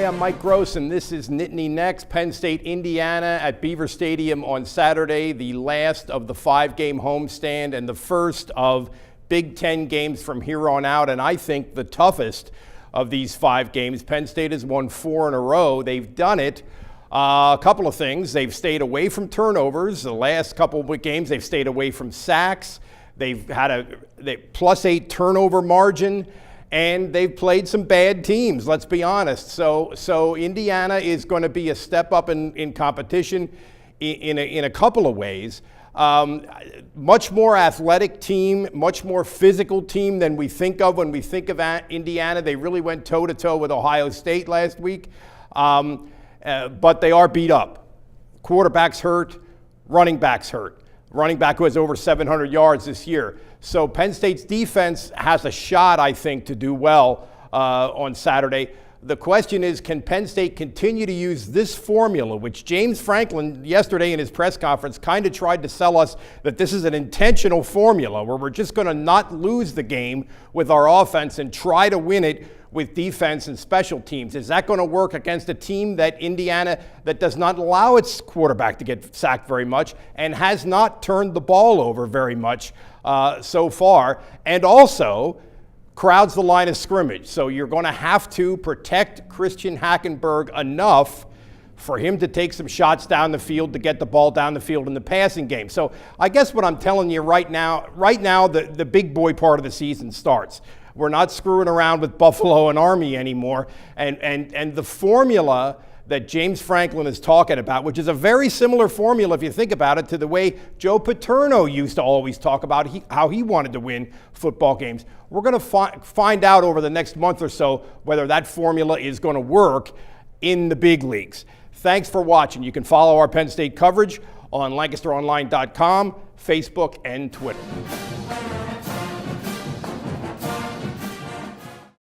Hey, I'm Mike Gross, and this is Nittany Next. Penn State, Indiana at Beaver Stadium on Saturday, the last of the 5-game homestand and the first of Big Ten games from here on out, and I think the toughest of these 5 games. Penn State has won 4 in a row. They've done it. A couple of things. They've stayed away from turnovers. The last couple of games, they've stayed away from sacks. They've had a +8 turnover margin. And they've played some bad teams, let's be honest. So Indiana is going to be a step up in competition in a couple of ways. Much more athletic team, much more physical team than we think of when we think of Indiana. They really went toe-to-toe with Ohio State last week. But they are beat up. Quarterback's hurt, running back's hurt. Running back who has over 700 yards this year. So Penn State's defense has a shot, I think, to do well on Saturday. The question is, can Penn State continue to use this formula, which James Franklin yesterday in his press conference kind of tried to sell us that this is an intentional formula where we're just going to not lose the game with our offense and try to win it with defense and special teams. Is that going to work against a team that Indiana that does not allow its quarterback to get sacked very much and has not turned the ball over very much so far, and also crowds the line of scrimmage? So you're going to have to protect Christian Hackenberg enough for him to take some shots down the field to get the ball down the field in the passing game. So I guess what I'm telling you right now the big boy part of the season starts. We're not screwing around with Buffalo and Army anymore. And the formula that James Franklin is talking about, which is a very similar formula, if you think about it, to the way Joe Paterno used to always talk about how he wanted to win football games. We're going to find out over the next month or so whether that formula is going to work in the big leagues. Thanks for watching. You can follow our Penn State coverage on LancasterOnline.com, Facebook, and Twitter.